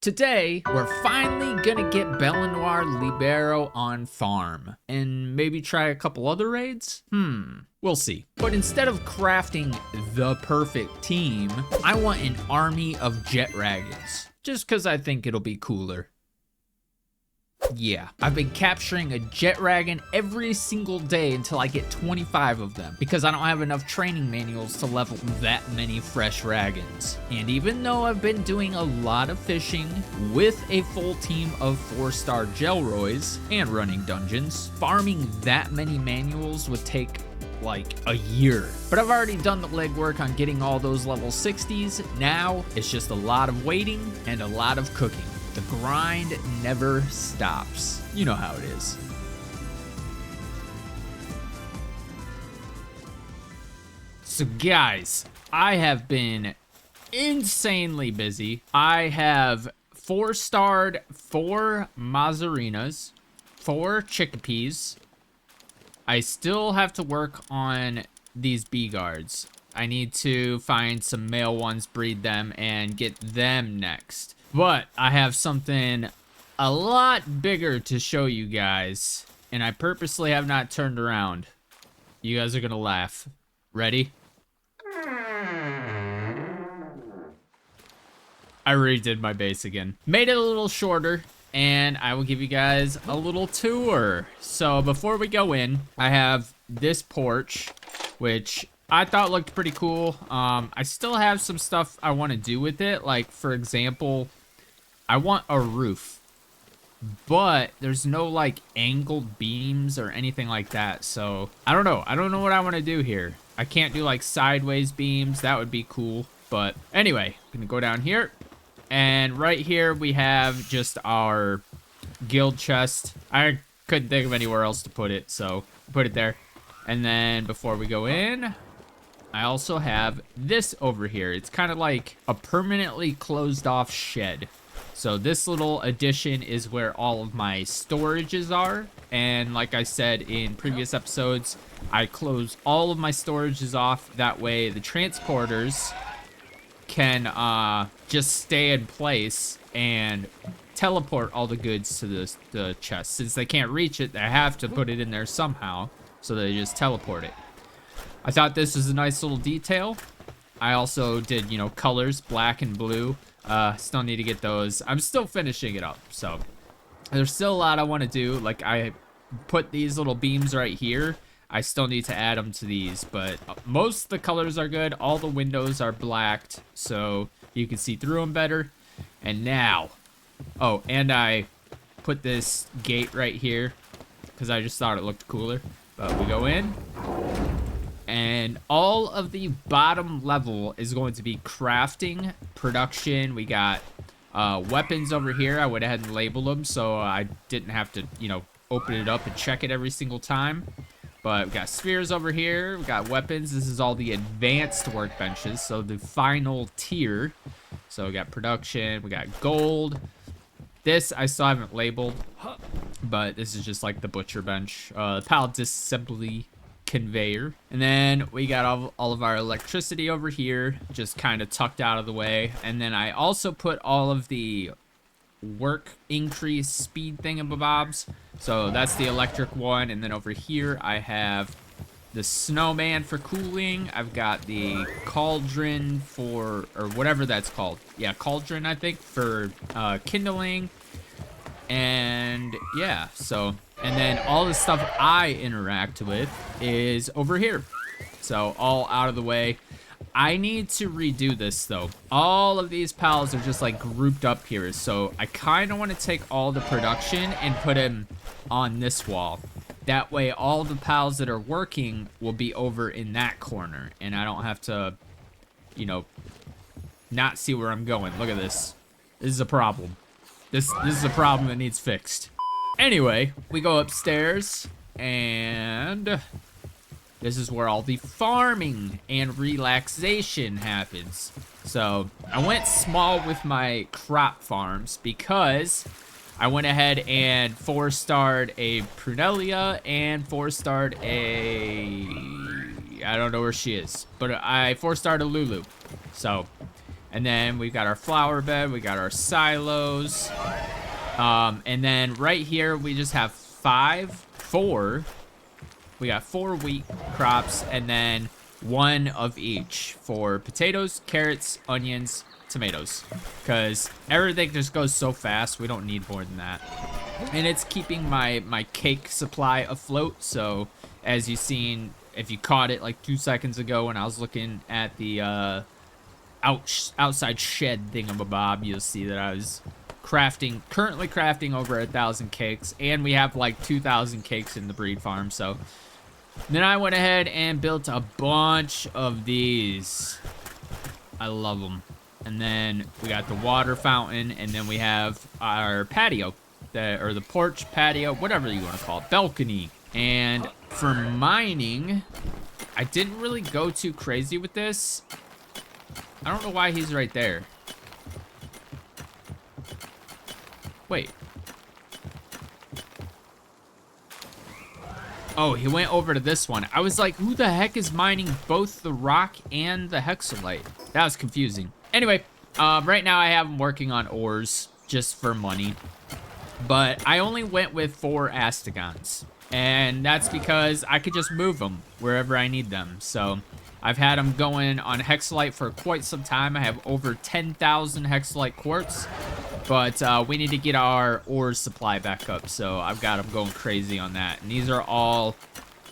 Today, we're finally gonna get Bellanoir Libero on farm, and maybe try a couple other raids? We'll see. But instead of crafting the perfect team, I want an army of Jetragons, just cause I think it'll be cooler. Yeah, I've been capturing a Jetragon every single day until I get 25 of them, because I don't have enough training manuals to level that many fresh Dragons. And even though I've been doing a lot of fishing with a full team of 4-star Gelroys and running dungeons, farming that many manuals would take like a year. But I've already done the legwork on getting all those level 60s. Now it's just a lot of waiting and a lot of cooking. The grind never stops. You know how it is. So guys, I have been insanely busy. I have 4-starred 4 Mazzarinas, 4 Chickapees. I still have to work on these bee guards. I need to find some male ones, breed them, and get them next. But I have something a lot bigger to show you guys, and I purposely have not turned around. You guys are gonna laugh. Ready? I redid my base again. Made it a little shorter, and I will give you guys a little tour. So before we go in, I have this porch, which I thought looked pretty cool. I still have some stuff I want to do with it. Like, for example, I want a roof, but there's no like angled beams or anything like that. So I don't know. I don't know what I want to do here. I can't do like sideways beams. That would be cool. But anyway, I'm gonna go down here, and right here we have just our guild chest. I couldn't think of anywhere else to put it, so put it there. And then before we go in, I also have this over here. It's kind of like a permanently closed off shed. So this little addition is where all of my storages are. And like I said in previous episodes, I close all of my storages off. That way the transporters can just stay in place and teleport all the goods to the chest. Since they can't reach it, they have to put it in there somehow. So they just teleport it. I thought this was a nice little detail. I also did, you know, colors, black and blue. Still need to get those. I'm still finishing it up, so there's still a lot I want to do. Like, I put these little beams right here. I still need to add them to these, but most of the colors are good. All the windows are blacked, so you can see through them better. And now, oh, and I put this gate right here because I just thought it looked cooler. But we go in, and all of the bottom level is going to be crafting, production. We got weapons over here. I went ahead and labeled them so I didn't have to, you know, open it up and check it every single time. But we got spheres over here. We got weapons. This is all the advanced workbenches, so the final tier. So we got production. We got gold. This I still haven't labeled, but this is just like the butcher bench. Pallet disassembly conveyor. And then we got all of our electricity over here, just kind of tucked out of the way. And then I also put all of the work increase speed thingamabobs. So that's the electric one. And then over here I have the snowman for cooling. I've got the cauldron for, or whatever that's called. Yeah, cauldron, I think, for kindling. And yeah, so, and then all the stuff I interact with is over here. So all out of the way. I need to redo this though. All of these pals are just like grouped up here. So I kind of want to take all the production and put them on this wall. That way all the pals that are working will be over in that corner. And I don't have to, you know, not see where I'm going. Look at this. This is a problem. This is a problem that needs fixed. Anyway, we go upstairs, and this is where all the farming and relaxation happens. So I went small with my crop farms because I went ahead and 4-starred a Prunelia and 4-starred a, I don't know where she is, but I 4-starred a Lulu. So And then we've got our flower bed. We got our silos. And then right here, we just have four. We got 4 wheat crops and then 1 of each for potatoes, carrots, onions, tomatoes. Because everything just goes so fast, we don't need more than that. And it's keeping my cake supply afloat. So as you've seen, if you caught it like 2 seconds ago when I was looking at the outside shed thingamabob, you'll see that I was currently crafting over 1,000 cakes, and we have like 2,000 cakes in the breed farm. So then I went ahead and built a bunch of these. I love them. And then we got the water fountain, and then we have our patio, or the porch, patio, whatever you want to call it, balcony. And for mining, I didn't really go too crazy with this. I don't know why he's right there. Wait. Oh, he went over to this one. I was like, who the heck is mining both the rock and the hexalite? That was confusing. Anyway, right now I have him working on ores just for money. But I only went with 4 astegons. And that's because I could just move them wherever I need them. So I've had them going on hexalite for quite some time. I have over 10,000 hexalite quartz. But we need to get our ore supply back up. So I've got them going crazy on that. And these are all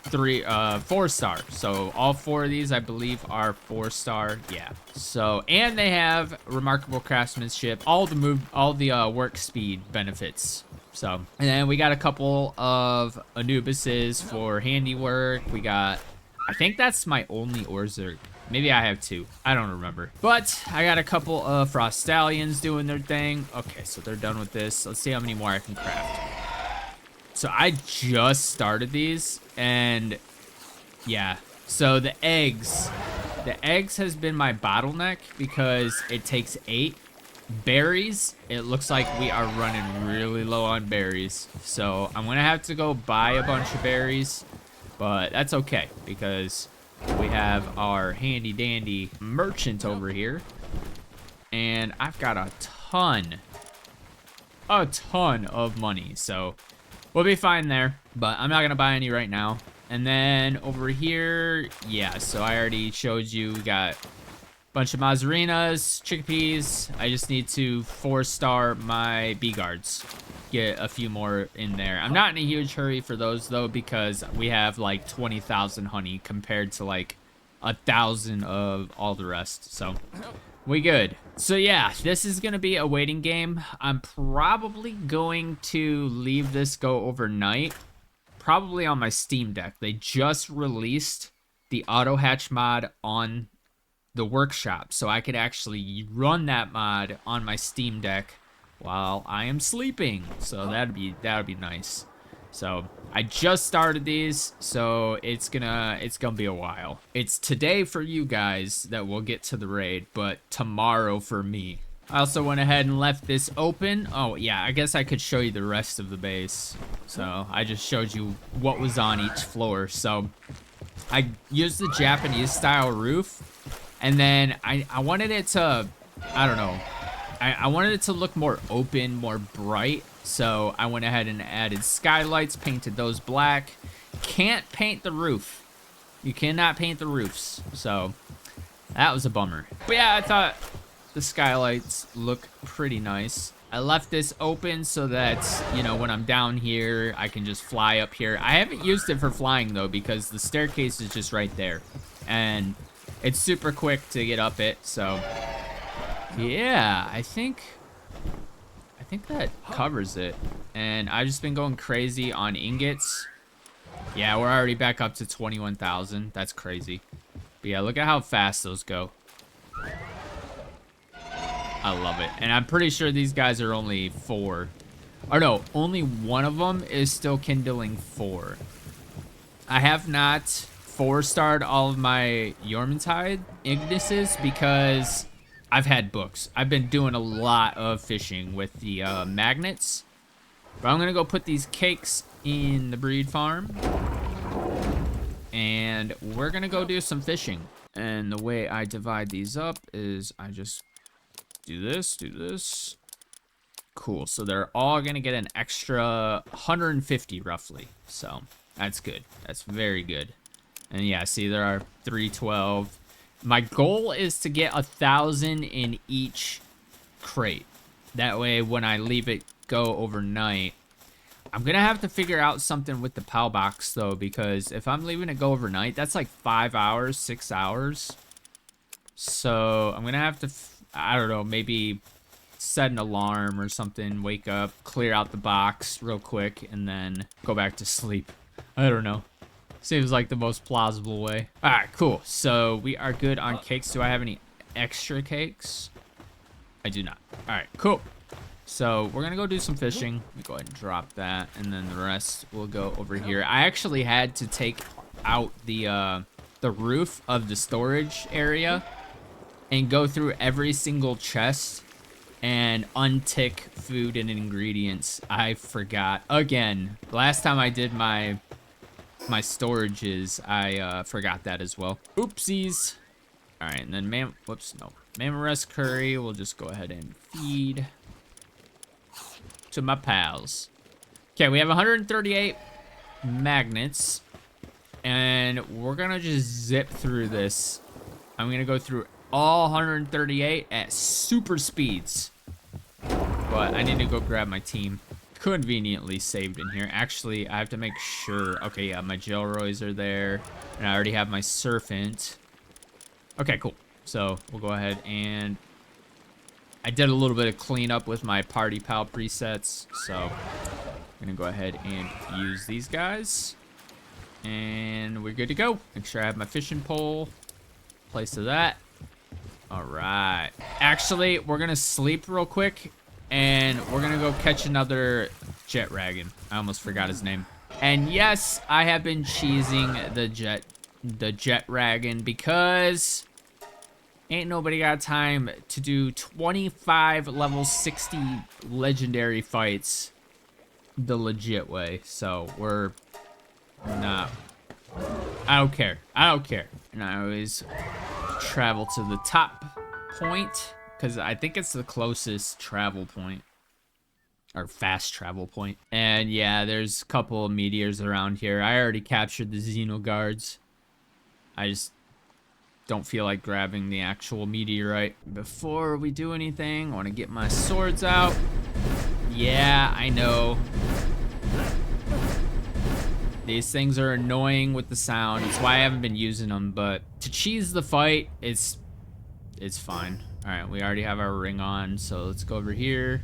4-star. So all 4 of these, I believe, are 4-star. Yeah. So, and they have remarkable craftsmanship, all the work speed benefits. So, and then we got a couple of Anubises for handiwork. We got, I think that's my only ores. Maybe I have 2. I don't remember. But I got a couple of frost stallions doing their thing. Okay, so they're done with this. Let's see how many more I can craft. So I just started these, and yeah. So the eggs has been my bottleneck because it takes 8. Berries, it looks like we are running really low on berries. So I'm gonna have to go buy a bunch of berries, but that's okay because we have our handy dandy merchant over here, and I've got a ton of money, so we'll be fine there. But I'm not gonna buy any right now. And then over here, yeah, so I already showed you, we got a bunch of Mazarinas, chickpeas. I just need to 4-star my bee guards, get a few more in there. I'm not in a huge hurry for those though, because we have like 20,000 honey compared to like 1,000 of all the rest. So we good. So yeah, this is gonna be a waiting game. I'm probably going to leave this go overnight, probably on my Steam Deck. They just released the auto hatch mod on the workshop, so I could actually run that mod on my Steam Deck while I am sleeping. So that'd be nice. So I just started these, so it's gonna be a while. It's today for you guys that we'll get to the raid, but tomorrow for me. I also went ahead and left this open. Oh yeah, I guess I could show you the rest of the base. So I just showed you what was on each floor. So I used the Japanese style roof, and then I wanted it to, I don't know, I wanted it to look more open, more bright. So I went ahead and added skylights, painted those black. Can't paint the roof. You cannot paint the roofs. So that was a bummer. But yeah, I thought the skylights look pretty nice. I left this open so that, you know, when I'm down here, I can just fly up here. I haven't used it for flying though, because the staircase is just right there. And it's super quick to get up it, so yeah, I think that covers it. And I've just been going crazy on ingots. Yeah, we're already back up to 21,000. That's crazy. But yeah, look at how fast those go. I love it. And I'm pretty sure these guys are only 4. Or no, only one of them is still kindling 4. I have not 4-starred all of my Yormantide Ignises because I've had books. I've been doing a lot of fishing with the magnets. But I'm going to go put these cakes in the breed farm. And we're going to go do some fishing. And the way I divide these up is I just do this, do this. Cool, so they're all gonna get an extra 150 roughly. So that's good. That's very good. And yeah, see, there are 312. My goal is to get 1,000 in each crate. That way, when I leave it go overnight, I'm gonna have to figure out something with the PAL box though, because if I'm leaving it go overnight, that's like 5 hours, 6 hours. So I'm gonna have to, I don't know, maybe set an alarm or something, wake up, clear out the box real quick, and then go back to sleep. I don't know. Seems like the most plausible way. All right, cool. So we are good on cakes. Do I have any extra cakes? I do not. All right, cool. So we're gonna go do some fishing. Let me go ahead and drop that, and then the rest will go over here. I actually had to take out the roof of the storage area and go through every single chest and untick food and ingredients. I forgot again. Last time I did my storages, I forgot that as well. Oopsies. All right, and then Mamarest curry. We'll just go ahead and feed to my pals. Okay, we have 138 magnets, and we're gonna just zip through this. I'm gonna go through all 138 at super speeds, but I need to go grab my team. Conveniently saved in here. Actually, I have to make sure. Okay, yeah, my Gelroys are there, and I already have my Serpent. Okay, cool. So we'll go ahead and I did a little bit of cleanup with my Party Pal presets, so I'm gonna go ahead and use these guys, and we're good to go. Make sure I have my fishing pole. Place of that. All right. Actually, we're gonna sleep real quick, and we're gonna go catch another Jetragon. I almost forgot his name. And yes, I have been cheesing the Jetragon because ain't nobody got time to do 25 level 60 legendary fights the legit way. So we're not. I don't care. I don't care. And I always travel to the top point because I think it's the closest travel point, or fast travel point. And yeah, there's a couple of meteors around here. I already captured the Xenoguards. I just don't feel like grabbing the actual meteorite. Before we do anything, I want to get my swords out. Yeah, I know. These things are annoying with the sound. It's why I haven't been using them, but to cheese the fight, it's fine. All right, we already have our ring on, so let's go over here.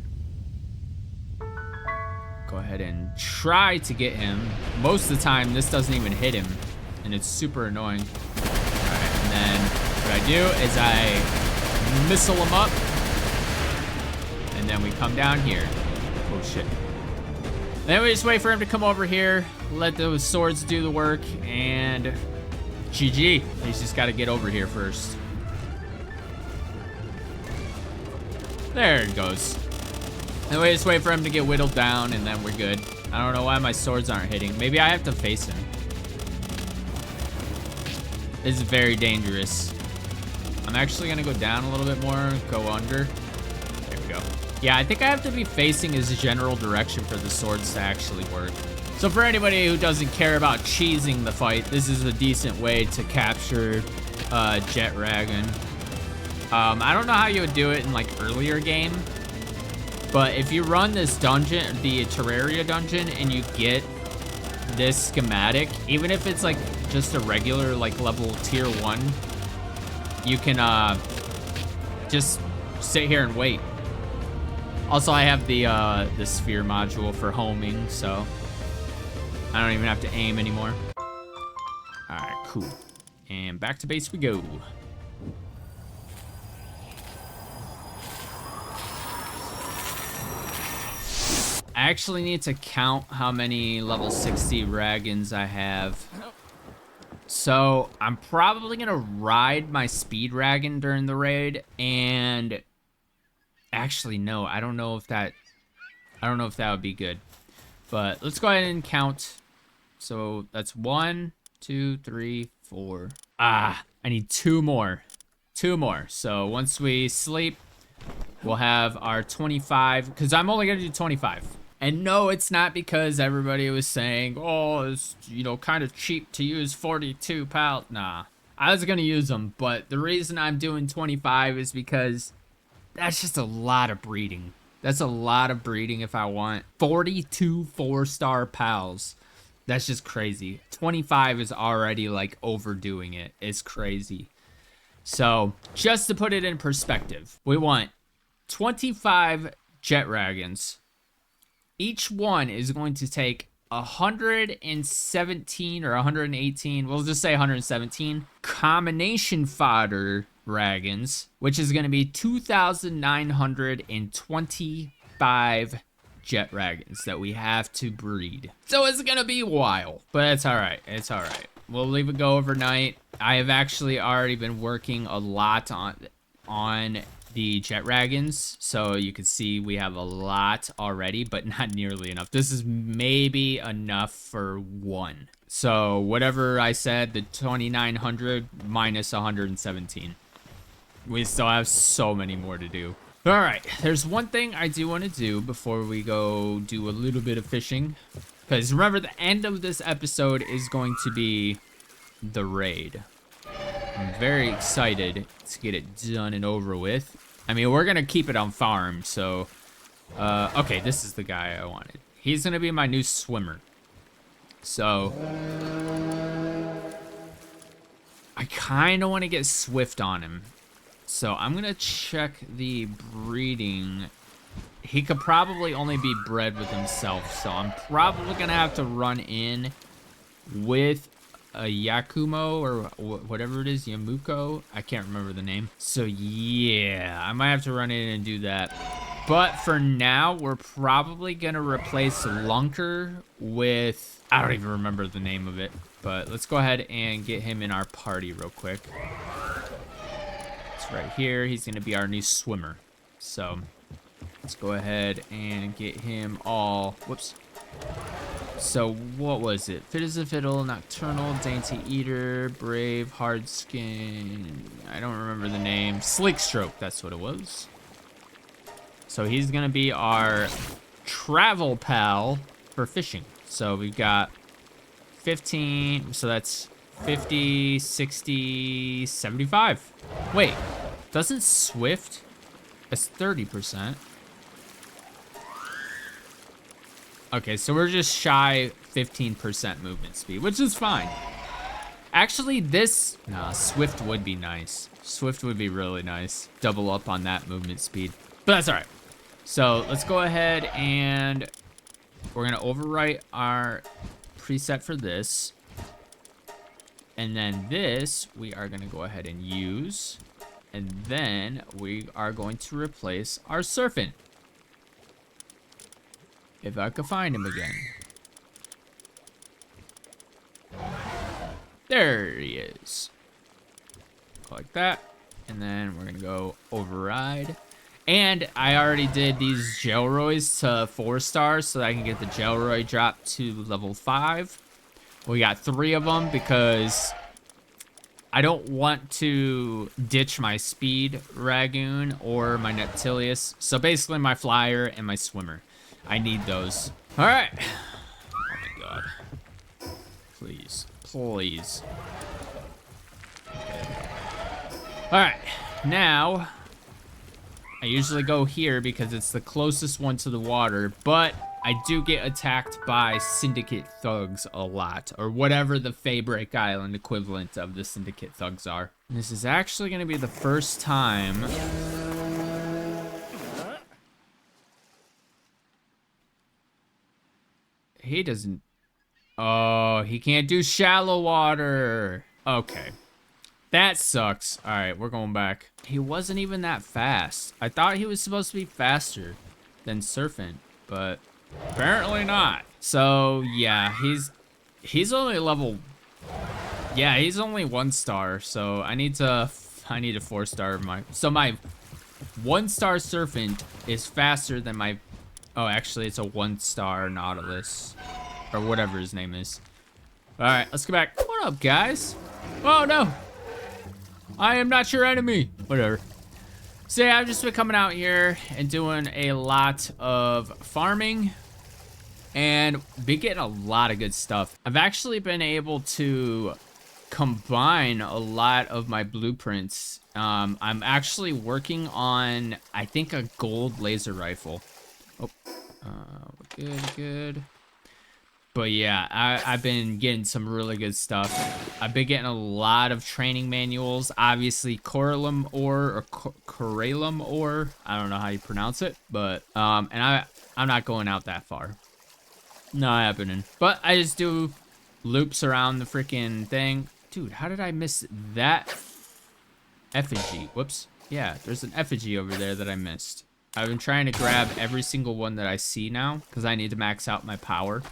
Go ahead and try to get him. Most of the time, this doesn't even hit him, and it's super annoying. All right, and then what I do is I missile him up, and then we come down here. Oh, shit. Then we just wait for him to come over here, let those swords do the work, and GG. He's just got to get over here first. There it goes. Then we just wait for him to get whittled down, and then we're good. I don't know why my swords aren't hitting. Maybe I have to face him. This is very dangerous. I'm actually going to go down a little bit more, go under. There we go. Yeah, I think I have to be facing his general direction for the swords to actually work. So for anybody who doesn't care about cheesing the fight, this is a decent way to capture Jetragon. I don't know how you would do it in like earlier game, but if you run this dungeon, the Terraria dungeon, and you get this schematic, even if it's like just a regular like level tier 1, you can just sit here and wait. Also, I have the sphere module for homing, so I don't even have to aim anymore. All right, cool. And back to base we go. I actually need to count how many level 60 dragons I have. So I'm probably gonna ride my speed dragon during the raid, and actually no, I don't know if that would be good. But let's go ahead and count. So that's 1, 2, 3, 4. I need 2 more. 2 more. So once we sleep, We'll have our 25, because I'm only gonna do 25. And no, it's not because everybody was saying, oh, it's, you know, kind of cheap to use 42 pals. Nah, I was gonna use them, but the reason I'm doing 25 is because that's just a lot of breeding. That's a lot of breeding if I want 42 4-star pals. That's just crazy. 25 is already like overdoing it. It's crazy. So just to put it in perspective, we want 25 Jetragons. Each one is going to take 117 or 118, we'll just say 117 combination fodder dragons, which is going to be 2,925 Jetragons that we have to breed. So it's going to be a while, but it's all right. It's all right. We'll leave it go overnight. I have actually already been working a lot on the Jetragons, so you can see we have a lot already, but not nearly enough. This is maybe enough for one. So whatever I said, the 2,900 minus 117. We still have so many more to do. All right, there's one thing I do want to do before we go do a little bit of fishing. Because remember, the end of this episode is going to be the raid. I'm very excited to get it done and over with. I mean, we're going to keep it on farm, so... okay, this is the guy I wanted. He's going to be my new swimmer. So... I kind of want to get swift on him. So I'm going to check the breeding. He could probably only be bred with himself, so I'm probably going to have to run in with a Yakumo or whatever it is, Yamuko. I can't remember the name. So yeah, I might have to run in and do that. But for now, we're probably going to replace Lunker with... I don't even remember the name of it. But let's go ahead and get him in our party real quick. It's right here. He's going to be our new swimmer. So let's go ahead and get him all... Whoops. So what was it? Fit as a fiddle, nocturnal, dainty eater, brave, hard skin. I don't remember the name. Sleek stroke, that's what it was. So he's gonna be our travel pal for fishing. So we've got 15, so that's 50, 60, 75. Wait, doesn't Swift? That's 30%. Okay, so we're just shy 15% movement speed, which is fine. Actually, this... Nah, Swift would be nice. Swift would be really nice. Double up on that movement speed. But that's all right. So let's go ahead and we're going to overwrite our preset for this. And then this, we are going to go ahead and use. And then we are going to replace our surfing. If I could find him again. There he is. Like that. And then we're going to go override. And I already did these Gelroys to 4 stars so that I can get the Gelroy drop to level 5. We got 3 of them because I don't want to ditch my Speed Ragoon or my Neptilius. So basically my Flyer and my Swimmer. I need those. All right. Oh my god. Please. Please. All right. Now, I usually go here because it's the closest one to the water, but I do get attacked by Syndicate thugs a lot, or whatever the Faybreak Island equivalent of the Syndicate thugs are. And this is actually going to be the first time... He doesn't... Oh, he can't do shallow water. Okay. That sucks. All right, we're going back. He wasn't even that fast. I thought he was supposed to be faster than surfing, but apparently not. So, yeah, he's only level... Yeah, he's only 1 star, so I need to 4-star my... So my 1-star surfing is faster than my... Oh, actually, it's a 1-star Nautilus. Or whatever his name is. Alright, let's go back. What up, guys? Oh, no. I am not your enemy. Whatever. So yeah, I've just been coming out here and doing a lot of farming and been getting a lot of good stuff. I've actually been able to combine a lot of my blueprints. I'm actually working on, I think, a gold laser rifle. Oh, good. But yeah, I've been getting some really good stuff. I've been getting a lot of training manuals. Obviously, coralum ore or coralum ore. I don't know how you pronounce it, but and I'm not going out that far. Not happening. But I just do loops around the freaking thing. Dude, how did I miss that effigy? Whoops. Yeah, there's an effigy over there that I missed. I've been trying to grab every single one that I see now because I need to max out my power.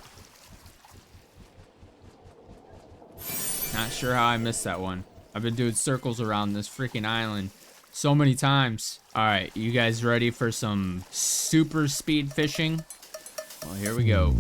Not sure how I missed that one. I've been doing circles around this freaking island so many times. All right, you guys ready for some super speed fishing? Well, here we go.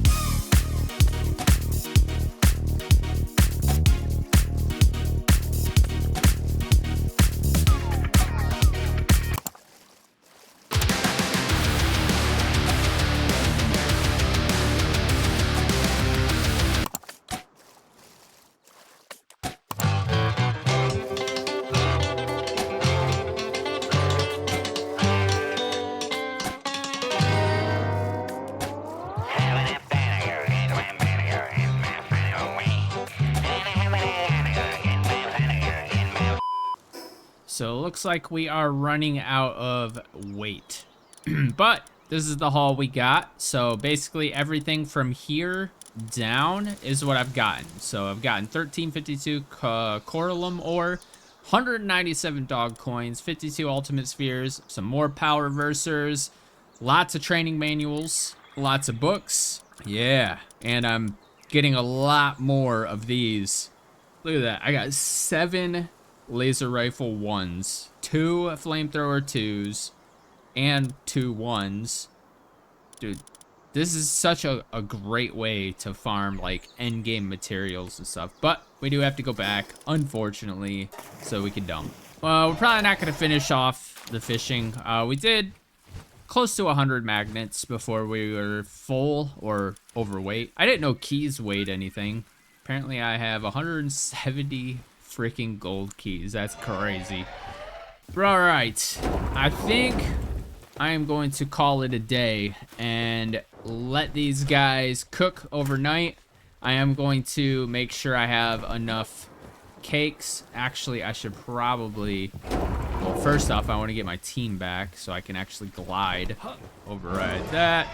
So it looks like we are running out of weight. But this is the haul we got. So basically everything from here down is what I've gotten. So I've gotten 1352 coralum ore, 197 dog coins, 52 ultimate spheres, some more power reversers, lots of training manuals, lots of books. Yeah, and I'm getting a lot more of these. Look at that. I got 7 laser rifle 1s, 2 flamethrower 2s, and 2 1s. Dude, this is such a great way to farm like end game materials and stuff. But we do have to go back, unfortunately, so we can dump. Well, we're probably not gonna finish off the fishing. We did close to 100 magnets before we were full or overweight. I didn't know keys weighed anything. Apparently I have 170 freaking gold keys. That's crazy. But all right, I think I am going to call it a day and let these guys cook overnight. I am going to make sure I have enough cakes. Actually, I should probably, well, first off, I want to get my team back so I can actually glide. Override that.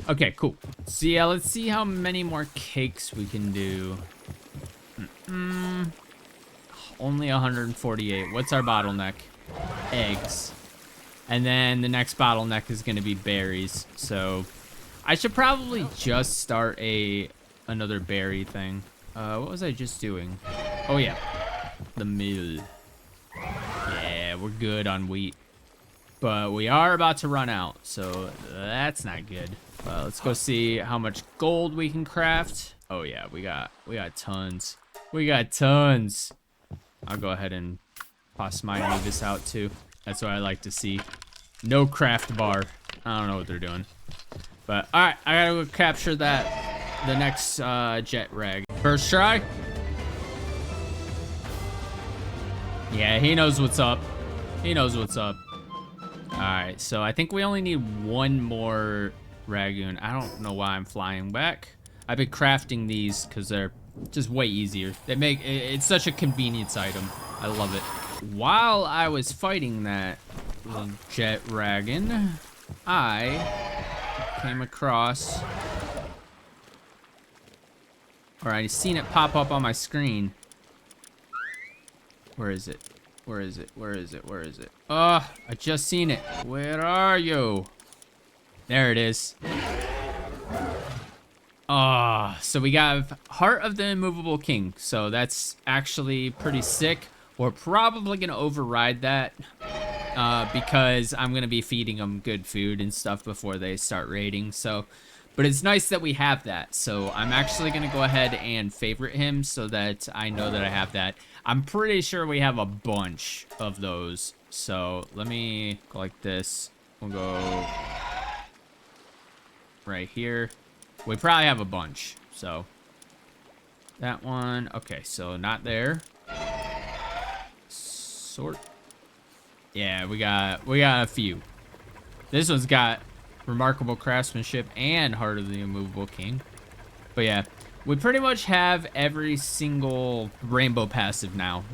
Okay, cool. So yeah, let's see how many more cakes we can do. Only 148. What's our bottleneck? Eggs. And then the next bottleneck is going to be berries. So I should probably just start another berry thing. What was I just doing? Oh yeah, the mill. Yeah, we're good on wheat, but we are about to run out, so that's not good. Let's go see how much gold we can craft. Oh yeah, we got tons. We got tons. I'll go ahead and toss my Nevis out too. That's what I like to see. No craft bar. I don't know what they're doing. But all right, I gotta go capture that, the next jet rag. First try. Yeah, he knows what's up. He knows what's up. All right, so I think we only need one more ragoon. I don't know why I'm flying back. I've been crafting these because they're just way easier. They make it's such a convenience item. I love it. While I was fighting that jet dragon, I came across, or I seen it pop up on my screen. Where is it? Where is it? Where is it? Where is it? Oh, I just seen it. Where are you? There it is. Oh, so we got Heart of the Immovable King. So that's actually pretty sick. We're probably gonna override that because I'm gonna be feeding them good food and stuff before they start raiding. So, but it's nice that we have that. So I'm actually gonna go ahead and favorite him so that I know that I have that. I'm pretty sure we have a bunch of those So let me go like this. We'll go right here. We probably have a bunch. So that one. Okay, so not there. Sort. Yeah, we got a few. This one's got remarkable craftsmanship and Heart of the Immovable King. But yeah, we pretty much have every single rainbow passive now.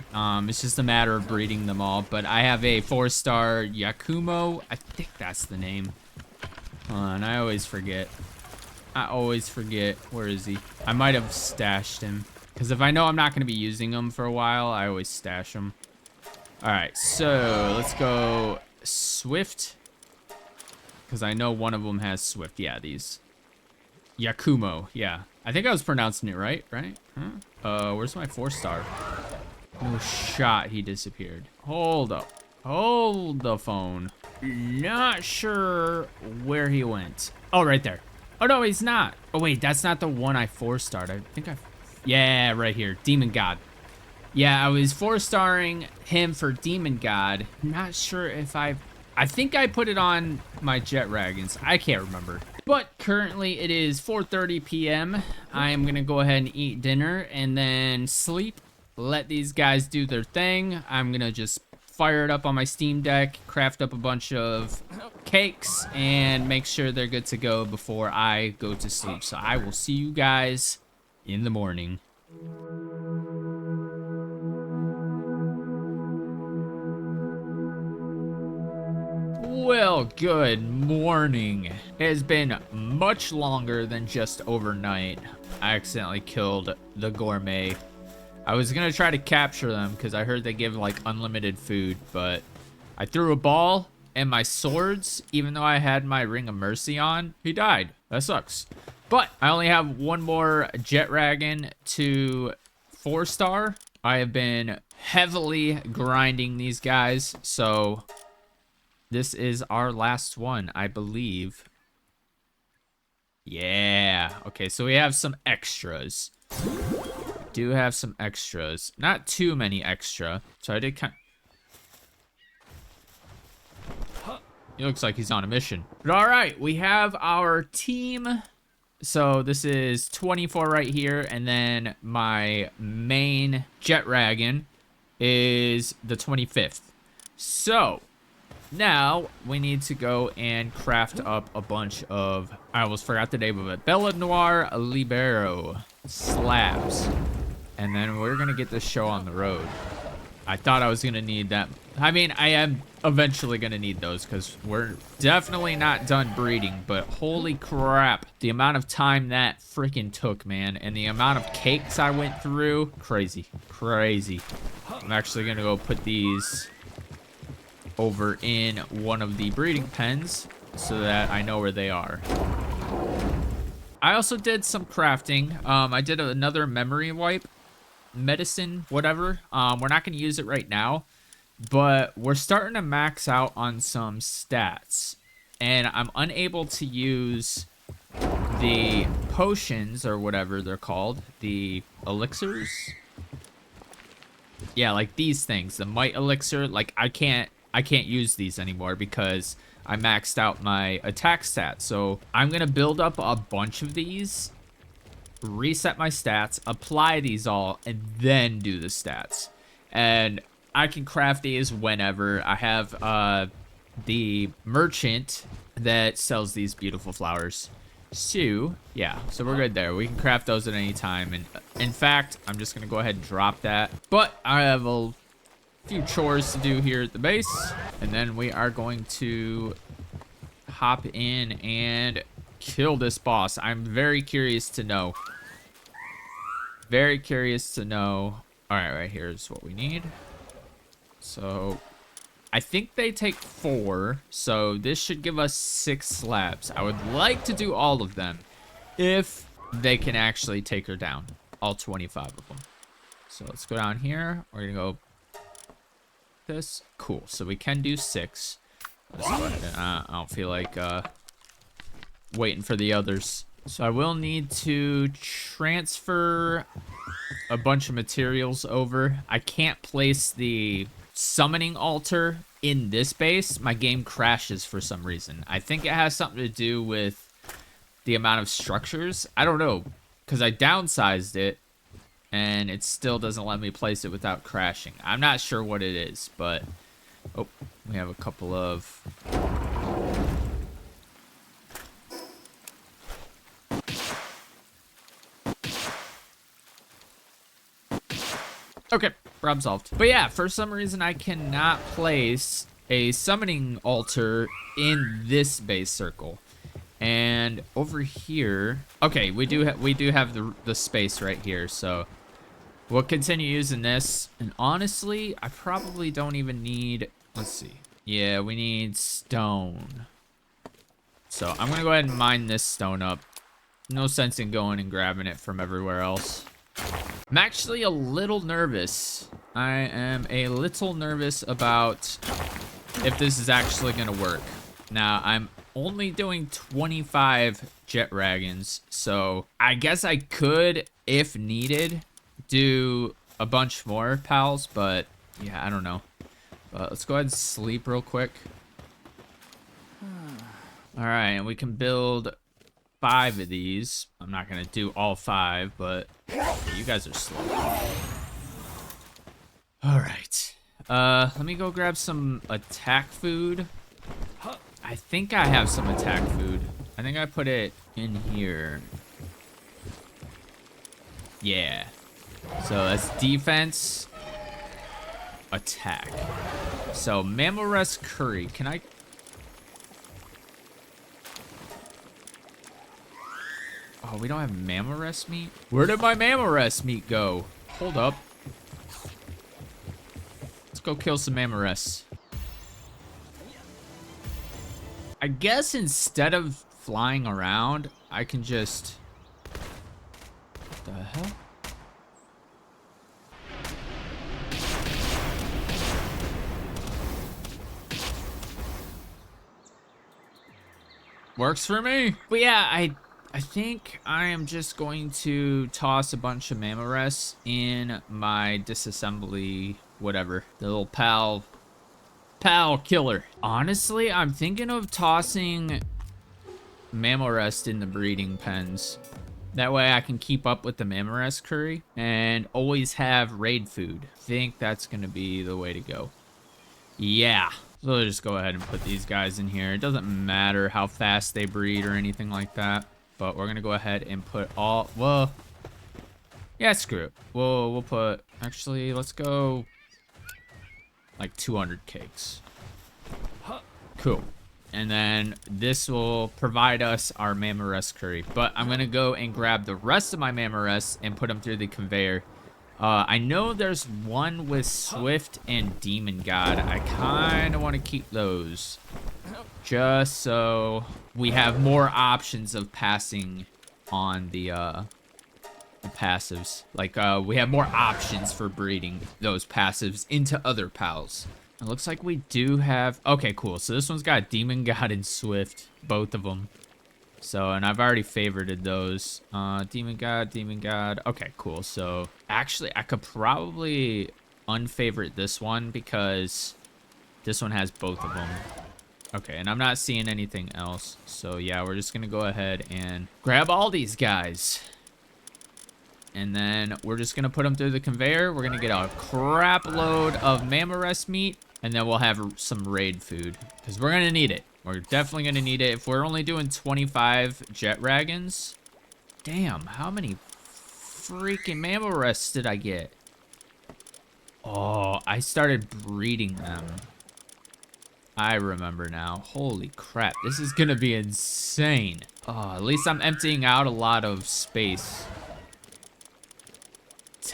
It's just a matter of breeding them all. But I have a 4-star Yakumo. I think that's the name. And I always forget. Where is he? I might have stashed him. Because if I know I'm not going to be using him for a while, I always stash him. All right, so let's go Swift. Because I know one of them has Swift. Yeah, these. Yakumo, yeah. I think I was pronouncing it right? Huh? Where's my 4-star? No shot he disappeared. Hold up. Hold the phone. Not sure where he went. Oh, right there. Oh, no, he's not. Oh, wait, that's not the one I 4-starred. I think I... Yeah, right here. Demon God. Yeah, I was 4-starring him for Demon God. Not sure if I think I put it on my Jetragons. I can't remember. But currently it is 4:30 p.m. I am going to go ahead and eat dinner and then sleep. Let these guys do their thing. I'm going to just fire it up on my Steam Deck, craft up a bunch of cakes, and make sure they're good to go before I go to sleep. So I will see you guys in the morning. Well, good morning. It has been much longer than just overnight. I accidentally killed the gourmet. I was gonna try to capture them because I heard they give like unlimited food, but I threw a ball and my swords, even though I had my Ring of Mercy on, he died. That sucks. But I only have one more Jetragon to 4-star. I have been heavily grinding these guys, so this is our last one, I believe. Yeah. Okay, so we have some extras. We do have some extras. Not too many extra. So I did kind of... He looks like he's on a mission. But all right, we have our team. So this is 24 right here. And then my main Jetragon is the 25th. So... now, we need to go and craft up a bunch of, I almost forgot the name of it, Bellanoir Libero slabs. And then we're going to get this show on the road. I thought I was going to need that. I mean, I am eventually going to need those because we're definitely not done breeding. But holy crap, the amount of time that freaking took, man. And the amount of cakes I went through. Crazy. Crazy. I'm actually going to go put these over in one of the breeding pens so that I know where they are. I also did some crafting. I did another memory wipe, medicine, whatever. We're not going to use it right now, but we're starting to max out on some stats. And I'm unable to use the potions or whatever they're called, the elixirs. Yeah, like these things, the might elixir, like I can't use these anymore because I maxed out my attack stats. So I'm going to build up a bunch of these, reset my stats, apply these all, and then do the stats. And I can craft these whenever. I have the merchant that sells these beautiful flowers. So, yeah, so we're good there. We can craft those at any time. And in fact, I'm just going to go ahead and drop that. But I have a few chores to do here at the base, and then we are going to hop in and kill this boss. I'm very curious to know. Very curious to know. All right, right here's what we need. So I think they take 4, so this should give us 6 slabs. I would like to do all of them if they can actually take her down, all 25 of them. So let's go down here. We're gonna go this. Cool. So we can do 6. Let's go ahead. I don't feel like waiting for the others. So I will need to transfer a bunch of materials over. I can't place the summoning altar in this base, my game crashes for some reason. I think it has something to do with the amount of structures. I don't know, because I downsized it, and it still doesn't let me place it without crashing. I'm not sure what it is, but... Oh, we have a couple of... Okay, problem solved. But yeah, for some reason I cannot place a summoning altar in this base circle. And over here, okay, we do have the space right here, so we'll continue using this. And honestly, I probably don't even need, let's see. Yeah, we need stone. So I'm gonna go ahead and mine this stone up. No sense in going and grabbing it from everywhere else. I'm actually a little nervous. I am a little nervous about if this is actually gonna work. Now, I'm only doing 25 Jetragons, so I guess I could, if needed, do a bunch more pals, but yeah, I don't know. Let's go ahead and sleep real quick. All right, and we can build 5 of these. I'm not gonna do all 5, but you guys are slow. All right, let me go grab some attack food. I think I have some attack food. I think I put it in here. Yeah. So that's defense, attack. So mammal rest curry. Can I? Oh, we don't have mammal rest meat? Where did my mammal rest meat go? Hold up. Let's go kill some mammal rests. I guess instead of flying around, I can just... What the hell? Works for me. But yeah, I think I am just going to toss a bunch of mammal rests in my disassembly, whatever. The little pal killer. Honestly, I'm thinking of tossing mammal rest in the breeding pens. That way I can keep up with the mammal rest curry and always have raid food. I think that's gonna be the way to go. Yeah. So we'll just go ahead and put these guys in here. It doesn't matter how fast they breed or anything like that. But we're gonna go ahead and put all, well, yeah, screw it. We'll put, actually, let's go like 200 cakes. Cool. And then this will provide us our mammal rest curry. But I'm gonna go and grab the rest of my mammal rests and put them through the conveyor. I know there's one with Swift and Demon God. I kind of want to keep those just so we have more options of passing on the passives. Like, we have more options for breeding those passives into other pals. It looks like we do have... Okay, cool. So this one's got Demon God and Swift, both of them. So, and I've already favorited those. Demon God. Okay, cool. So, actually, I could probably unfavorite this one because this one has both of them. Okay, and I'm not seeing anything else. So, yeah, we're just going to go ahead and grab all these guys. And then we're just going to put them through the conveyor. We're going to get a crap load of mammal rest meat. And then we'll have some raid food because we're going to need it. We're definitely going to need it. If we're only doing 25 Jetragons, damn, how many freaking mammal rests did I get? Oh, I started breeding them. I remember now. Holy crap, this is going to be insane. Oh, at least I'm emptying out a lot of space.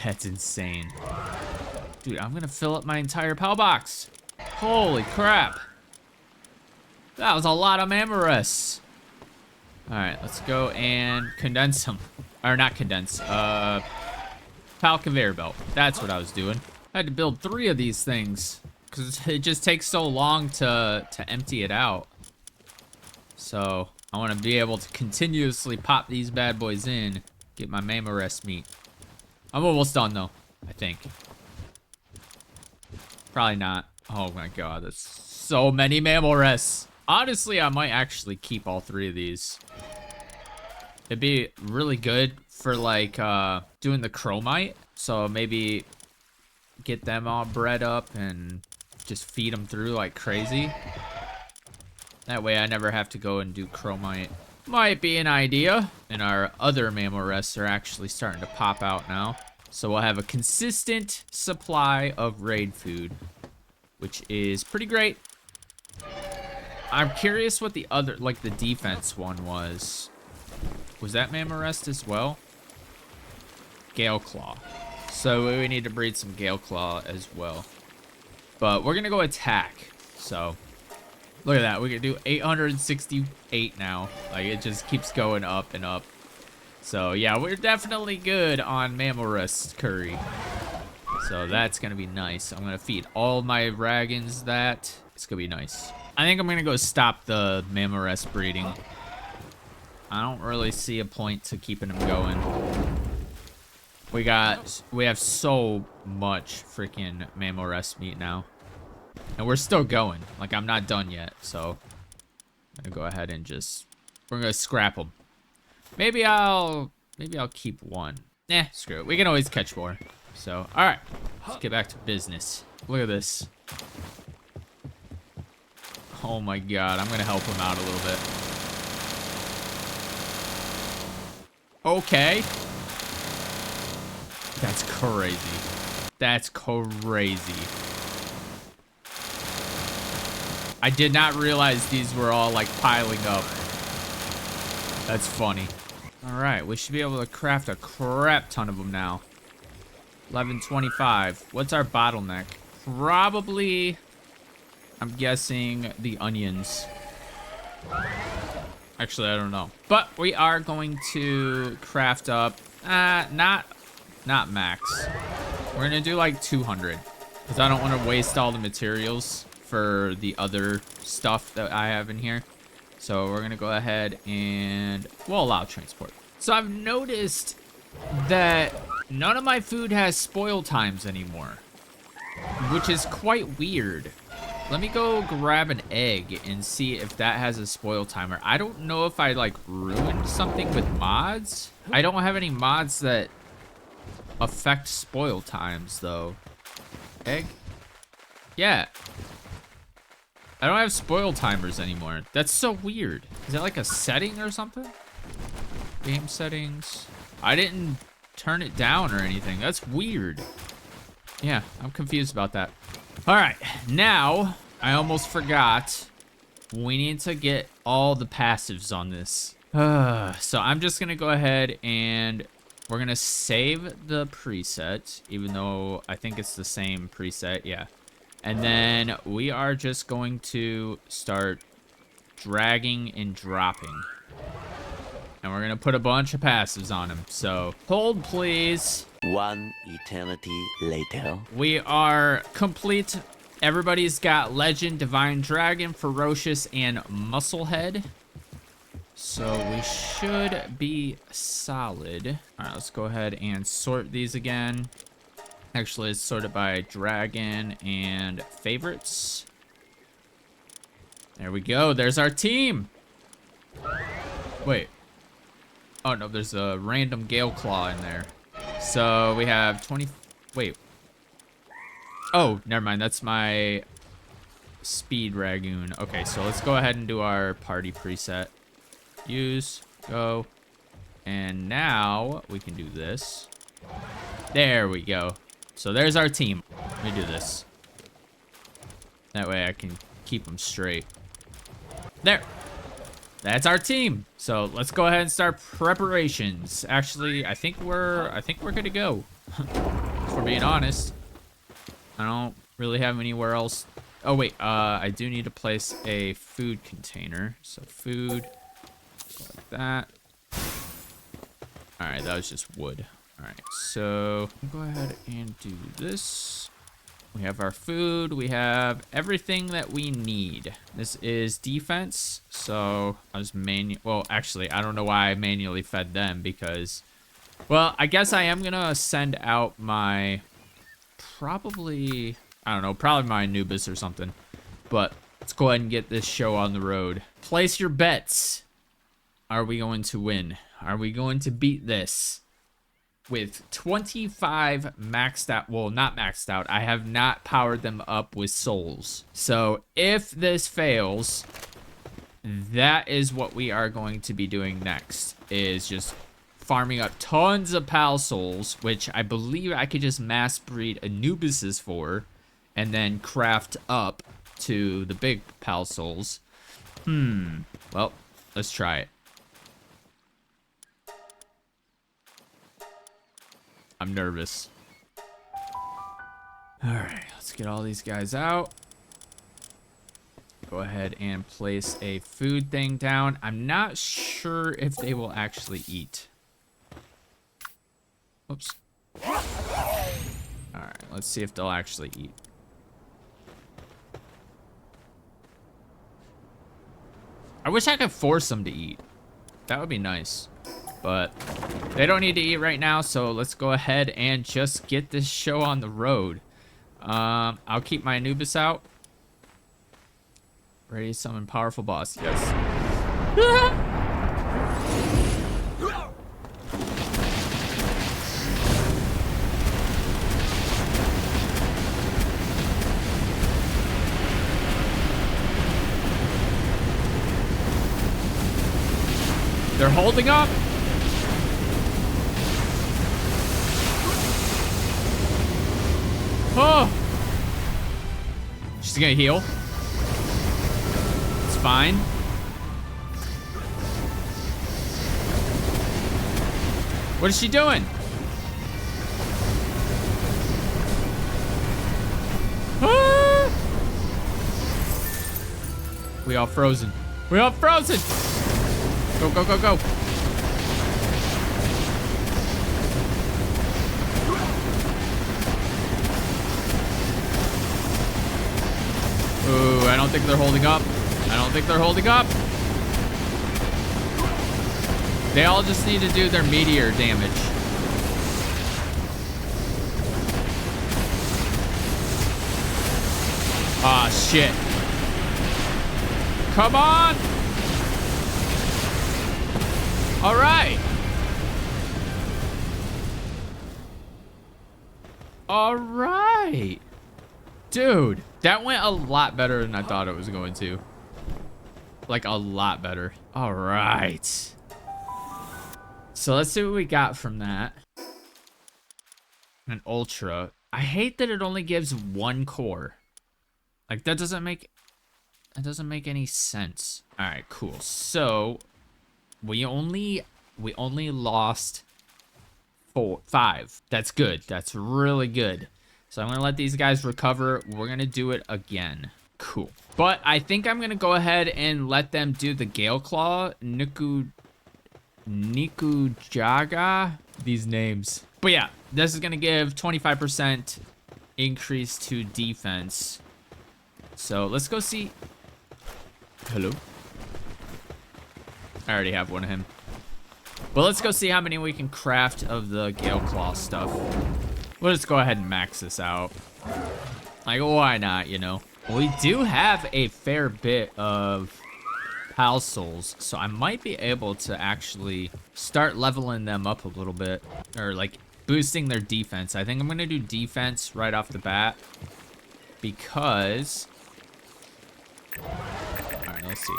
That's insane. Dude, I'm going to fill up my entire PAL box. Holy crap. That was a lot of mammal rests. All right, let's go and condense them. Or not condense, PAL conveyor belt. That's what I was doing. I had to build 3 of these things because it just takes so long to empty it out. So I want to be able to continuously pop these bad boys in, get my mammal rest meat. I'm almost done though, I think. Probably not. Oh my god, that's so many mammal rests. Honestly, I might actually keep all 3 of these. It'd be really good for like doing the chromite. So maybe get them all bred up and just feed them through like crazy. That way I never have to go and do chromite. Might be an idea. And our other mammal rests are actually starting to pop out now. So we'll have a consistent supply of raid food, which is pretty great. I'm curious what the other, like the defense one was. Was that mammal rest as well? Gale Claw. So we need to breed some Gale Claw as well. But we're gonna go attack. So look at that. We can do 868 now. Like it just keeps going up and up. So yeah, we're definitely good on mammal rest curry. So that's gonna be nice. I'm gonna feed all my dragons that. It's gonna be nice. I think I'm gonna go stop the mammal rest breeding. I don't really see a point to keeping them going. We have so much freaking mammal rest meat now. And we're still going. Like, I'm not done yet, so I'm gonna go ahead and we're gonna scrap them. Maybe I'll keep one. Nah, screw it. We can always catch more. So, all right, let's get back to business. Look at this. Oh my god, I'm gonna help him out a little bit. Okay. That's crazy. That's crazy. I did not realize these were all like piling up. That's funny. All right, we should be able to craft a crap ton of them now. 1125. What's our bottleneck? Probably, I'm guessing the onions. Actually, I don't know. But we are going to craft up, not max. We're gonna do like 200. Because I don't want to waste all the materials for the other stuff that I have in here. So we're gonna go ahead and we'll allow transport. So I've noticed that none of my food has spoil times anymore, which is quite weird. Let me go grab an egg and see if that has a spoil timer. I don't know if I like ruined something with mods. I don't have any mods that affect spoil times though. Egg? Yeah. I don't have spoil timers anymore. That's so weird. Is that like a setting or something? Game settings. I didn't turn it down or anything. That's weird. Yeah, I'm confused about that. All right, now I almost forgot. We need to get all the passives on this. So I'm just gonna go ahead and we're gonna save the preset, even though I think it's the same preset, yeah. And then we are just going to start dragging and dropping. And we're gonna put a bunch of passives on him. So hold please. One eternity later. We are complete. Everybody's got Legend, Divine Dragon, Ferocious, and Musclehead. So we should be solid. All right, let's go ahead and sort these again. Actually, it's sorted by Dragon and Favorites. There we go. There's our team. Wait. Oh, no, there's a random Gale Claw in there. So we have 20... Wait. Oh, never mind. That's my Speed Ragoon. Okay, so let's go ahead and do our party preset. Use, go, and now we can do this. There we go. So there's our team. Let me do this. That way I can keep them straight. There. That's our team. So let's go ahead and start preparations. Actually, I think we're good to go. If we're being honest. I don't really have anywhere else. Oh wait, I do need to place a food container. So food. Like that. All right, that was just wood. All right, so go ahead and do this. We have our food. We have everything that we need. This is defense. So I was well, actually, I don't know why I manually fed them because, well, I guess I am gonna send out my probably I don't know, probably my Anubis or something. But let's go ahead and get this show on the road. Place your bets. Are we going to win? Are we going to beat this? With 25 maxed out, well, not maxed out. I have not powered them up with souls. So if this fails, that is what we are going to be doing next, is just farming up tons of pal souls, which I believe I could just mass breed Anubises for, and then craft up to the big pal souls. Well, let's try it. I'm nervous. All right, let's get all these guys out. Go ahead and place a food thing down. I'm not sure if they will actually eat. Oops. All right, let's see if they'll actually eat. I wish I could force them to eat. That would be nice. But they don't need to eat right now, so let's go ahead and just get this show on the road. I'll keep my Anubis out. Ready to summon powerful boss. Yes. They're holding up. Oh! She's gonna heal. It's fine. What is she doing? Ah! We all frozen. We all frozen! Go, go, go, go. Ooh, I don't think they're holding up. I don't think they're holding up. They all just need to do their meteor damage. Ah, shit. Come on. All right. All right. Dude, that went a lot better than I thought it was going to. Like, a lot better. All right. So let's see what we got from that. An ultra. I hate that it only gives one core. Like, that doesn't make any sense. All right, cool. So we only lost 5. That's good. That's really good. So I'm gonna let these guys recover. We're gonna do it again. Cool. But I think I'm gonna go ahead and let them do the Gale Claw. Nikujaga. These names. But yeah, this is gonna give 25% increase to defense. So let's go see. Hello. I already have one of him. But let's go see how many we can craft of the Gale Claw stuff. We'll just go ahead and max this out. Like, why not, you know? We do have a fair bit of Pal Souls, so I might be able to actually start leveling them up a little bit. Or, like, boosting their defense. I think I'm going to do defense right off the bat. Because... Alright, let's see.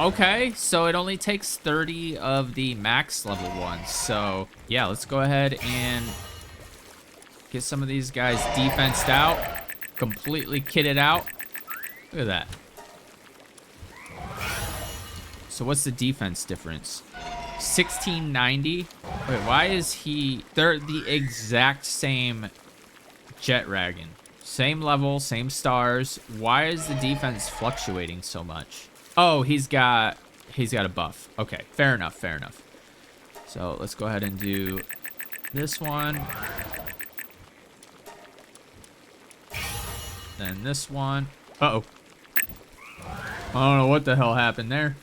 Okay, so it only takes 30 of the max level ones. So, yeah, let's go ahead and get some of these guys defensed out. Completely kitted out. Look at that. So what's the defense difference? 1690? Wait, why is he... They're the exact same Jetragon. Same level, same stars. Why is the defense fluctuating so much? Oh, he's got a buff. Okay, fair enough, fair enough. So let's go ahead and do this one. Then this one. Uh-oh. I don't know what the hell happened there.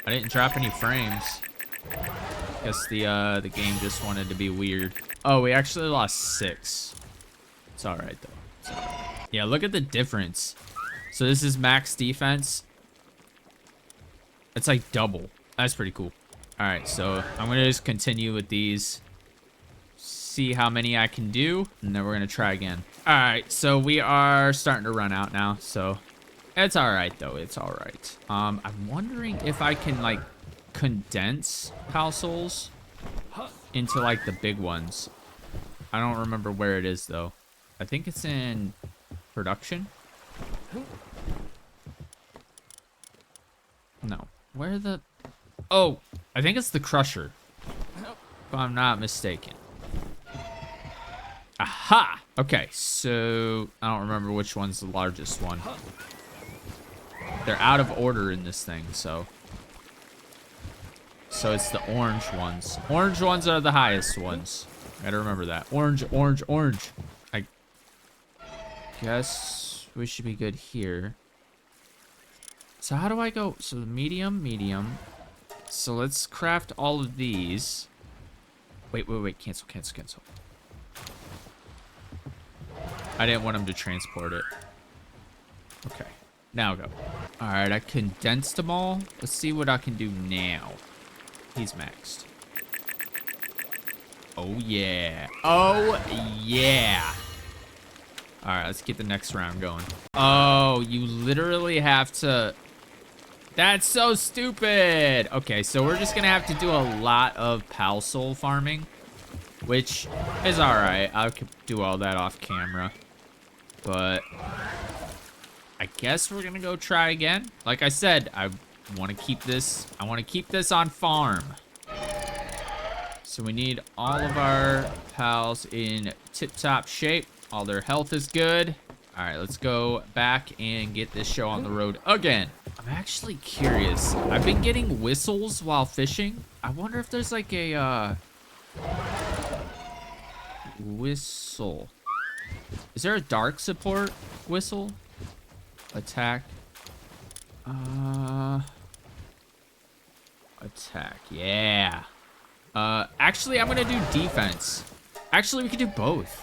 I didn't drop any frames. Guess the game just wanted to be weird. Oh, we actually lost 6. It's all right, though. It's all right. Yeah, look at the difference. So this is max defense. It's like double. That's pretty cool. All right, so I'm going to just continue with these. See how many I can do, and then we're going to try again. All right, so we are starting to run out now, so it's all right, though. It's all right. I'm wondering if I can, like, condense Pal Souls into, like, the big ones. I don't remember where it is, though. I think it's in production. No. Where the... Oh, I think it's the Crusher, if I'm not mistaken. Aha! Okay, so I don't remember which one's the largest one. They're out of order in this thing, so... So it's the orange ones. Orange ones are the highest ones. Gotta remember that. Orange, orange, orange. I guess we should be good here. So how do I go? So the medium, medium. So let's craft all of these. Wait, wait, wait. Cancel, cancel, cancel. I didn't want him to transport it. Okay. Now go. All right, I condensed them all. Let's see what I can do now. He's maxed. Oh, yeah. Oh, yeah. All right, let's get the next round going. Oh, you literally have to... That's so stupid. Okay, so we're just going to have to do a lot of Pal Soul farming, which is all right. I could do all that off camera. But I guess we're going to go try again. Like I said, I want to keep this. I want to keep this on farm. So we need all of our pals in tip-top shape. All their health is good. All right, let's go back and get this show on the road again. I'm actually curious. I've been getting whistles while fishing. I wonder if there's like a whistle. Is there a dark support whistle? Attack. Attack. Yeah. Actually, I'm gonna do defense. Actually, we could do both.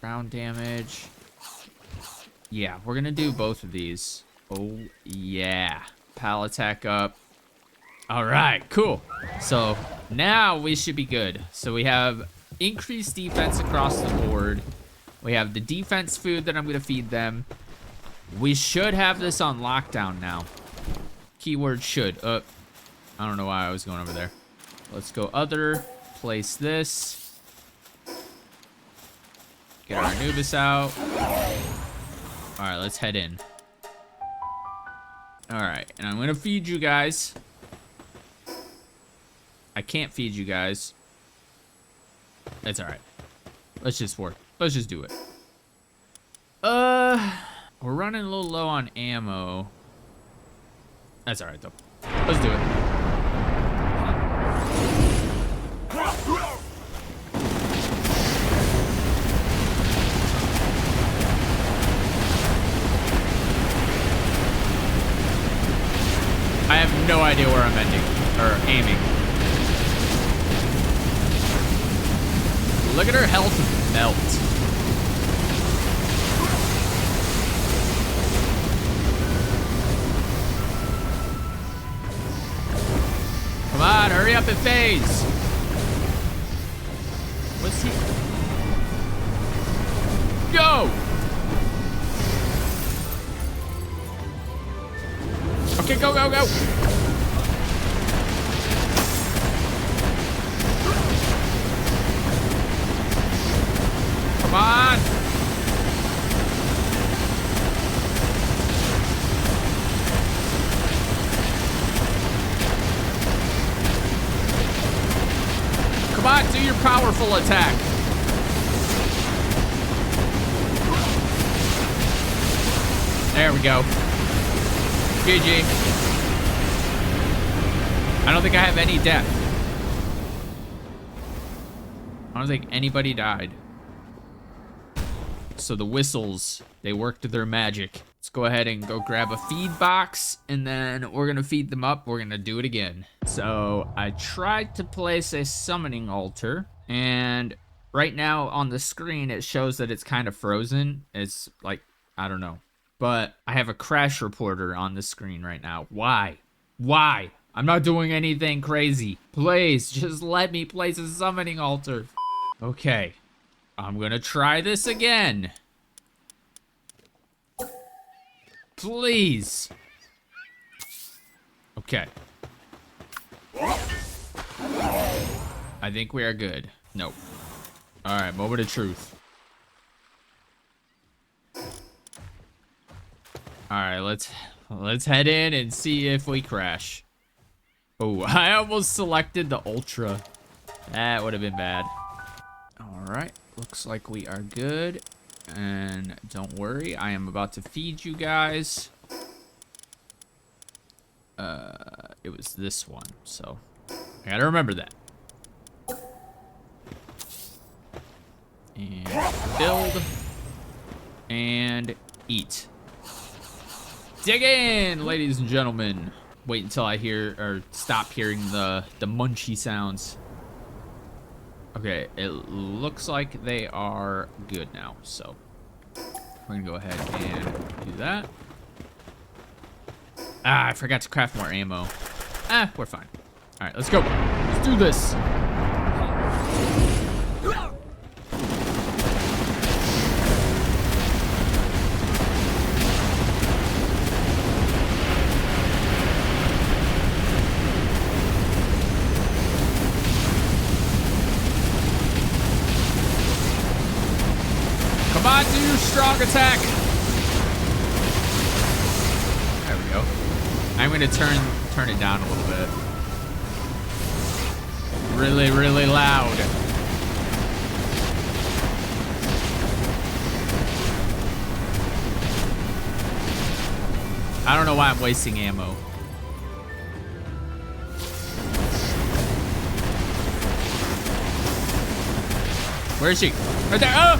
Ground damage. Yeah, we're gonna do both of these. Oh, yeah. Pal attack up. All right, cool. So now we should be good. So we have increased defense across the board. We have the defense food that I'm gonna feed them. We should have this on lockdown now. Keyword should. I don't know why I was going over there. Let's go other. Place this. Get our Anubis out. All right, let's head in. All right, and I'm gonna feed you guys. I can't feed you guys. That's all right. Let's just work. Let's just do it. We're running a little low on ammo. That's all right though. Let's do it. I have no idea where I'm ending or aiming. Look at her health melt. Come on, hurry up and phase. What's he? Go! Okay, go, go, go. Come on. Come on, do your powerful attack. There we go. GG. I don't think I have any death. I don't think anybody died. So the whistles, they worked their magic. Let's go ahead and go grab a feed box, and then we're gonna feed them up. We're gonna do it again. So I tried to place a summoning altar, and right now on the screen, it shows that it's kind of frozen. It's like, I don't know. But I have a crash reporter on the screen right now. Why? Why? I'm not doing anything crazy. Please, just let me place a summoning altar. Okay. I'm gonna try this again. Please. Okay. I think we are good. Nope. All right, moment of truth. All right, let's head in and see if we crash. Oh, I almost selected the Ultra. That would have been bad. All right, looks like we are good. And don't worry, I am about to feed you guys. It was this one, so I gotta remember that. And build and eat. Dig in, ladies and gentlemen. Wait until I hear or stop hearing the munchy sounds. Okay, it looks like they are good now, so we're gonna go ahead and do that. Ah, I forgot to craft more ammo. Ah, we're fine. All right, let's go. Let's do this. Come on, do your strong attack. There we go. I'm gonna turn it down a little bit. Really, really loud. I don't know why I'm wasting ammo. Where is she? Right there. Oh!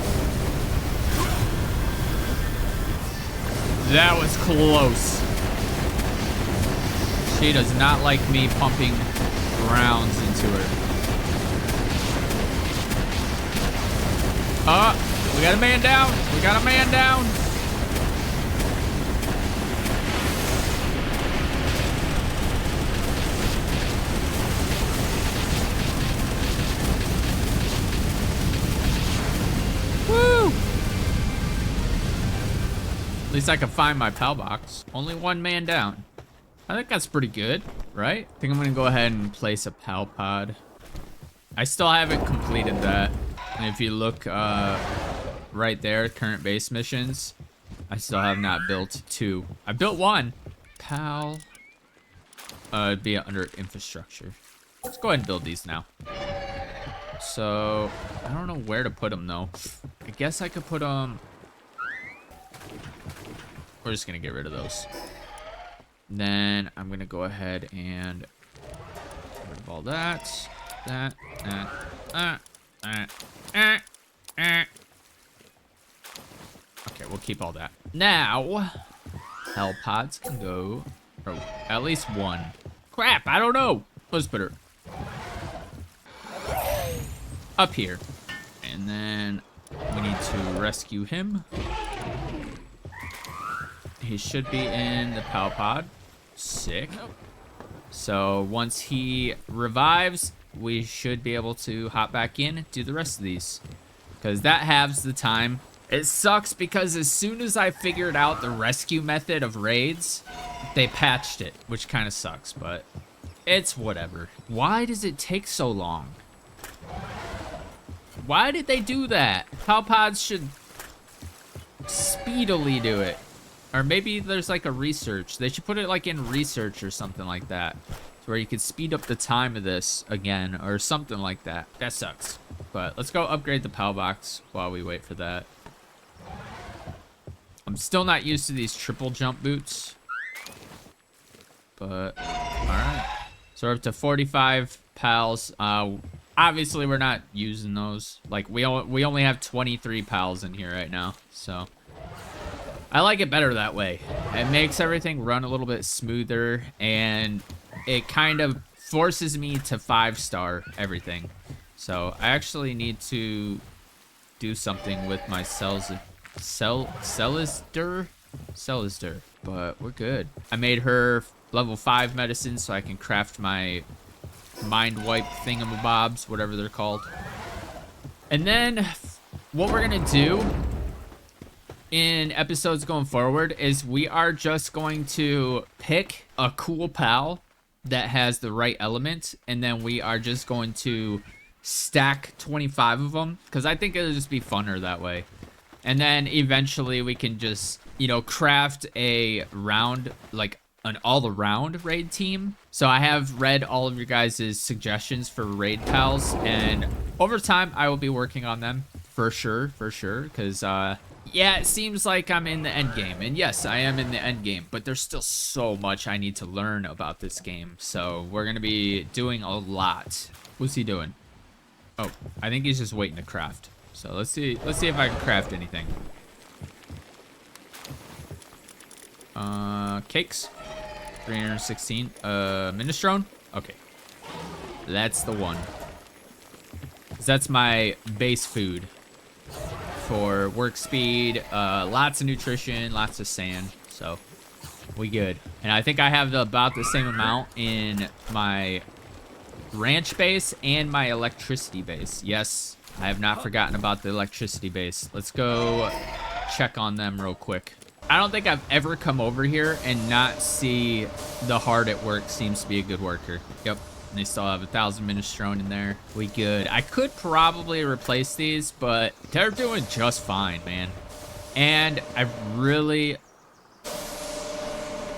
That was close. She does not like me pumping rounds into her. We got a man down. We got a man down. Woo! At least I can find my PAL box. Only one man down. I think that's pretty good, right? I think I'm gonna go ahead and place a PAL pod. I still haven't completed that. And if you look right there, current base missions, I still have not built 2. I built 1. PAL. It'd be under infrastructure. Let's go ahead and build these now. So, I don't know where to put them though. I guess I could put them... We're just gonna get rid of those. Then I'm gonna go ahead and get rid of all that. Okay, we'll keep all that. Now, hell pods can go, or at least 1. Crap, I don't know. Let's put her up here. And then we need to rescue him. He should be in the PAL pod. Sick. So once he revives, we should be able to hop back in and do the rest of these. Because that halves the time. It sucks because as soon as I figured out the rescue method of raids, they patched it, which kind of sucks, but it's whatever. Why does it take so long? Why did they do that? PAL pods should speedily do it. Or maybe there's like a research. They should put it like in research or something like that. Where you could speed up the time of this again or something like that. That sucks. But let's go upgrade the PAL box while we wait for that. I'm still not used to these triple jump boots. But, alright. So we're up to 45 PALs. Obviously we're not using those. Like we only have 23 PALs in here right now. So I like it better that way. It makes everything run a little bit smoother and it kind of forces me to 5-star everything. So I actually need to do something with my Cellister, but we're good. I made her level 5 medicine so I can craft my mind wipe thingamabobs, whatever they're called. And then what we're gonna do in episodes going forward is we are just going to pick a cool pal that has the right element, and then we are just going to stack 25 of them, because I think it'll just be funner that way. And then eventually we can just, you know, craft a round, like an all-around raid team. So I have read all of your guys' suggestions for raid pals, and over time I will be working on them for sure, because yeah, it seems like I'm in the end game, and yes, I am in the end game, but there's still so much I need to learn about this game. So we're gonna be doing a lot. What's he doing? Oh, I think he's just waiting to craft. So let's see if I can craft anything. Cakes. 316. Minestrone? Okay. That's the one. 'Cause that's my base food for work speed, lots of nutrition, lots of sand, so we good. And I think I have about the same amount in my ranch base and my electricity base. Yes, I have not forgotten about the electricity base. Let's go check on them real quick. I don't think I've ever come over here and not see the Hard at Work seems to be a good worker. Yep. And they still have 1,000 minestrone in there. We good. I could probably replace these, but they're doing just fine, man. And I really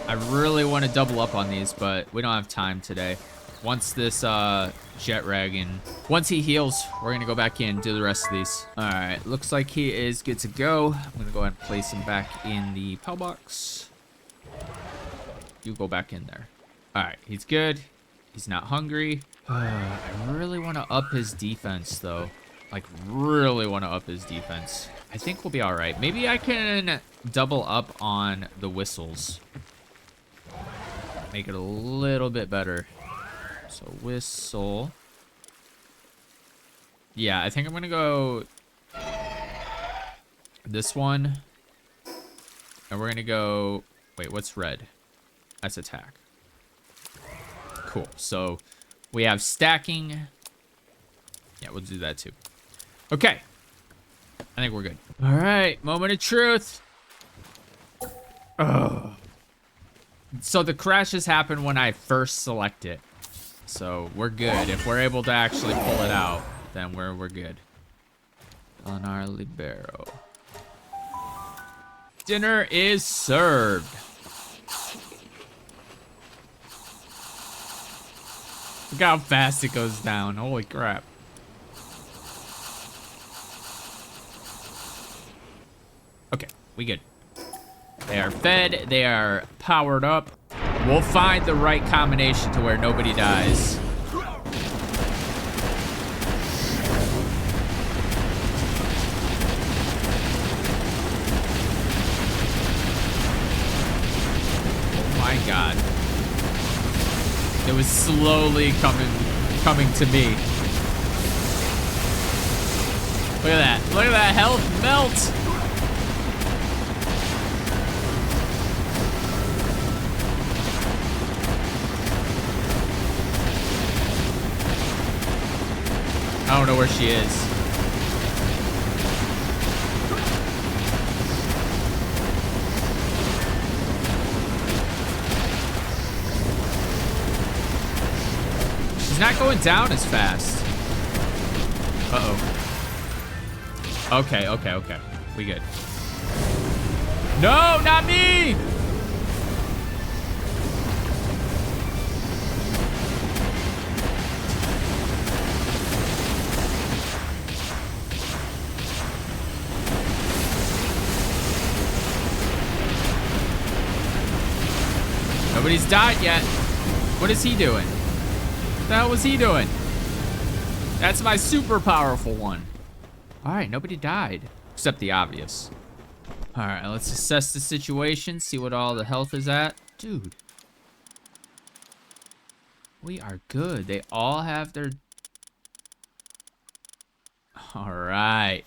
want to double up on these, but we don't have time today. Once this Jetragon, once he heals, we're gonna go back in and do the rest of these. All right, looks like he is good to go. I'm gonna go ahead and place him back in the PAL box. You go back in there. All right, he's good. He's not hungry. I really want to up his defense, though. Like, really want to up his defense. I think we'll be all right. Maybe I can double up on the whistles. Make it a little bit better. So, whistle. Yeah, I think I'm going to go this one. And we're going to go... Wait, what's red? That's attack. Cool. So we have stacking. Yeah, we'll do that too. Okay. I think we're good. All right. Moment of truth. Ugh. So the crashes happen when I first select it. So we're good. If we're able to actually pull it out, then we're good. Bellanoir Libero. Dinner is served. Look how fast it goes down. Holy crap. Okay, we good. They are fed. They are powered up. We'll find the right combination to where nobody dies. Oh my God. It was slowly coming to me. Look at that. Look at that health melt. I don't know where she is. She's not going down as fast. Uh-oh. Okay. We good. No, not me! Nobody's died yet. What is he doing? What the hell was he doing? That's my super powerful one. All right, nobody died. Except the obvious. All right, let's assess the situation, see what all the health is at. Dude. We are good. They all have their... All right.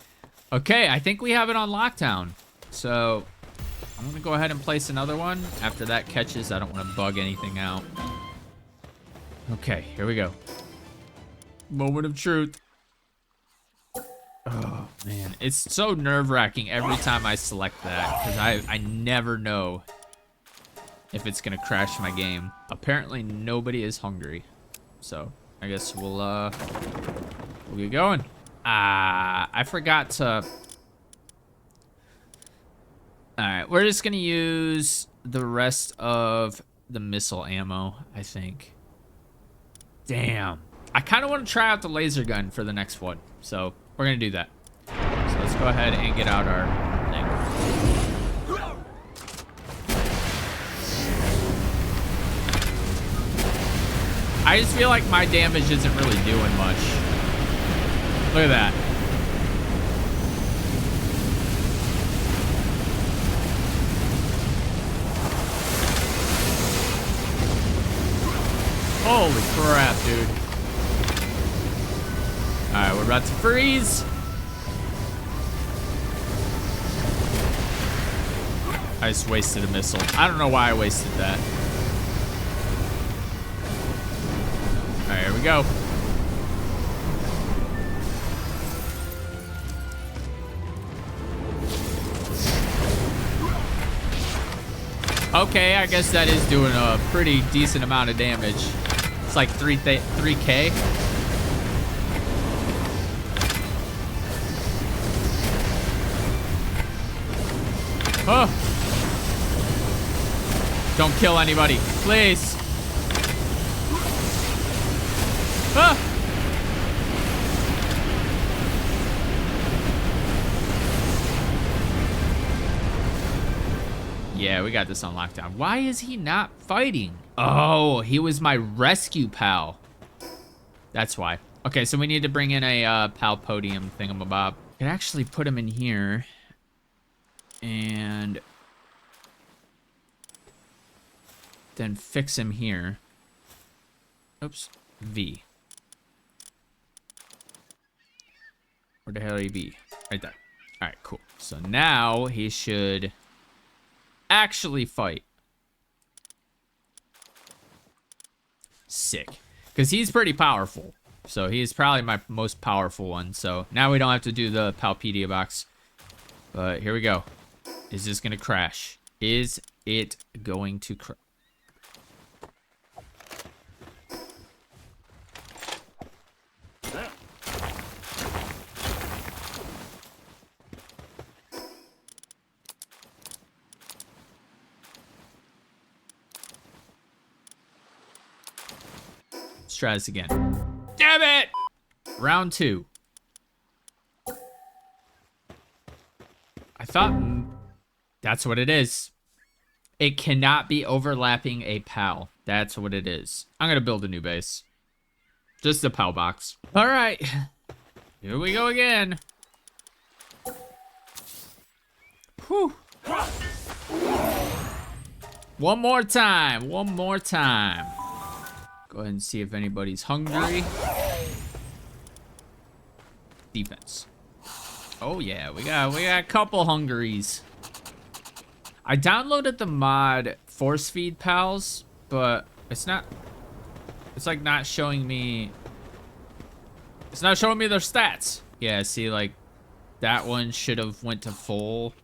Okay, I think we have it on lockdown. So I'm gonna go ahead and place another one. After that catches, I don't want to bug anything out. Okay, here we go. Moment of truth. Oh, man. It's so nerve-wracking every time I select that, because I never know if it's gonna crash my game. Apparently, nobody is hungry. So, I guess we'll get going. I forgot to... Alright, we're just gonna use the rest of the missile ammo, I think. Damn. I kind of want to try out the laser gun for the next one. So, we're gonna do that. So, let's go ahead and get out our thing. I just feel like my damage isn't really doing much. Look at that. Holy crap, dude. Alright, we're about to freeze. I just wasted a missile. I don't know why I wasted that. Alright, here we go. Okay, I guess that is doing a pretty decent amount of damage. It's like 3K. Oh! Don't kill anybody, please. Ah! Yeah, we got this on lockdown. Why is he not fighting? Oh, he was my rescue pal. That's why. Okay, so we need to bring in a pal podium thingamabob. Could actually put him in here. And then fix him here. Oops. V. Where the hell are you be? Right there. All right, cool. So now he should actually fight. Sick. Because he's pretty powerful. So he's probably my most powerful one. So now we don't have to do the Palpedia box. But here we go. Is this going to crash? Is it going to crash? Let's try this again. Damn it! Round 2. I thought that's what it is. It cannot be overlapping a PAL. That's what it is. I'm going to build a new base. Just a PAL box. All right. Here we go again. Whew. One more time. One more time. Go ahead and see if anybody's hungry. Defense. Oh yeah, we got a couple hungaries. I downloaded the mod Force Feed Pals, but it's like not showing me. It's not showing me their stats. Yeah, see, like that one should have went to full.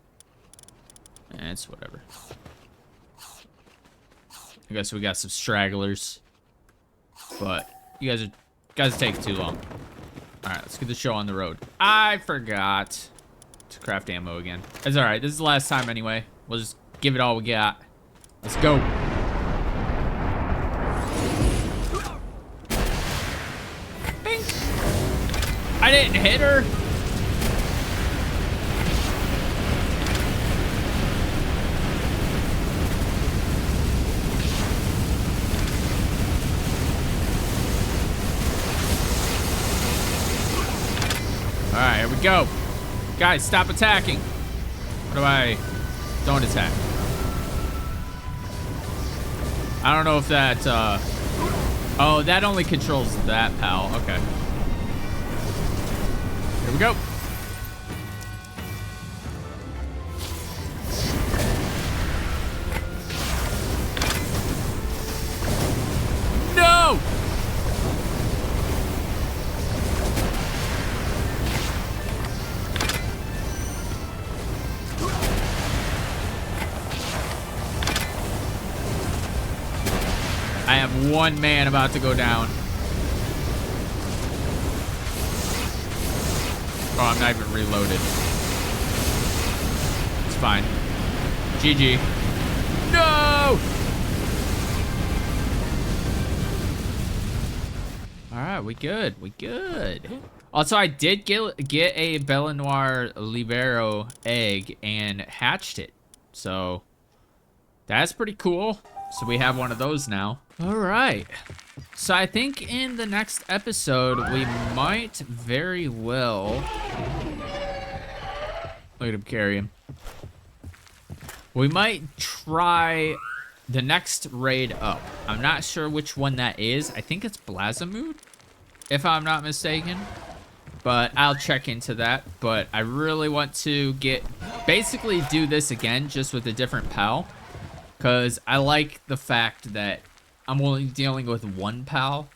It's whatever. I guess we got some stragglers. But you guys are taking too long. All right, let's get the show on the road. I forgot to craft ammo again. It's all right. This is the last time anyway. We'll just give it all we got. Let's go. Bing. I didn't hit her. All right, here we go. Guys, stop attacking. What do I... Don't attack. I don't know if that, Oh, that only controls that PAL. Okay. Here we go. No! I have one man about to go down. Oh, I'm not even reloaded. It's fine. GG. No! Alright, we good. We good. Also, I did get a Bellanoir Libero egg and hatched it. So, that's pretty cool. So we have one of those now. Alright. So I think in the next episode, we might very well... Look at him carry him. We might try the next raid up. I'm not sure which one that is. I think it's Blazamute, if I'm not mistaken. But I'll check into that. But I really want to basically do this again, just with a different pal. Because I like the fact that I'm only dealing with one pal.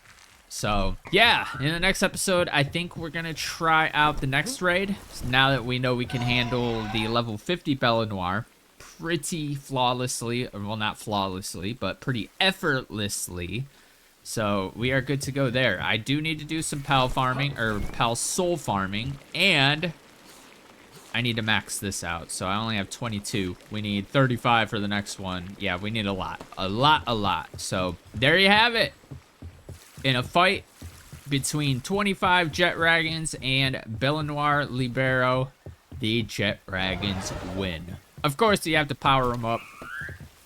So, yeah, in the next episode, I think we're going to try out the next raid. Now that we know we can handle the level 50 Bellanoir pretty flawlessly. Well, not flawlessly, but pretty effortlessly. So, we are good to go there. I do need to do some pal farming, or pal soul farming, and I need to max this out. So, I only have 22. We need 35 for the next one. Yeah, we need a lot. A lot. So, there you have it. In a fight between 25 Jetragons and Bellanoir Libero, the Jetragons win. Of course, you have to power them up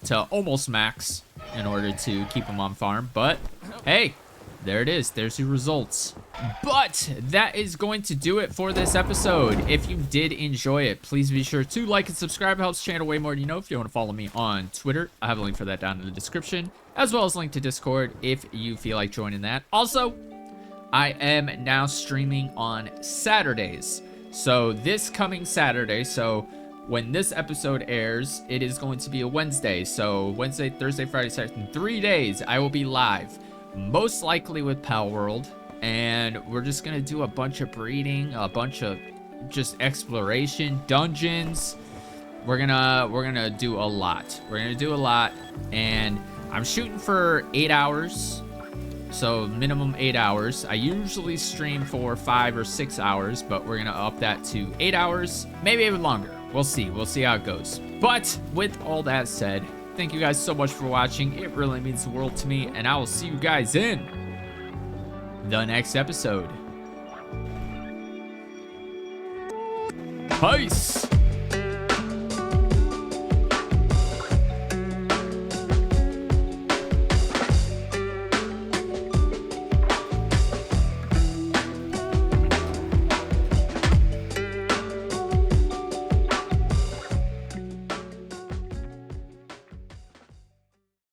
to almost max in order to keep them on farm, but hey, there it is. There's your results. But that is going to do it for this episode. If you did enjoy it, please be sure to like and subscribe. It helps the channel way more than you know. If you want to follow me on Twitter, I have a link for that down in the description, as well as a link to Discord if you feel like joining that. Also, I am now streaming on Saturdays. So this coming Saturday, so when this episode airs, it is going to be a Wednesday. So Wednesday, Thursday, Friday, Saturday, in 3 days, I will be live. Most likely with Palworld. And we're just gonna do a bunch of breeding, a bunch of just exploration, dungeons. We're gonna do a lot. We're gonna do a lot, and I'm shooting for 8 hours, so minimum 8 hours. I usually stream for 5 or 6 hours, but we're gonna up that to 8 hours, maybe even longer. We'll see. We'll see how it goes. But with all that said, thank you guys so much for watching. It really means the world to me, and I will see you guys in the next episode. Peace.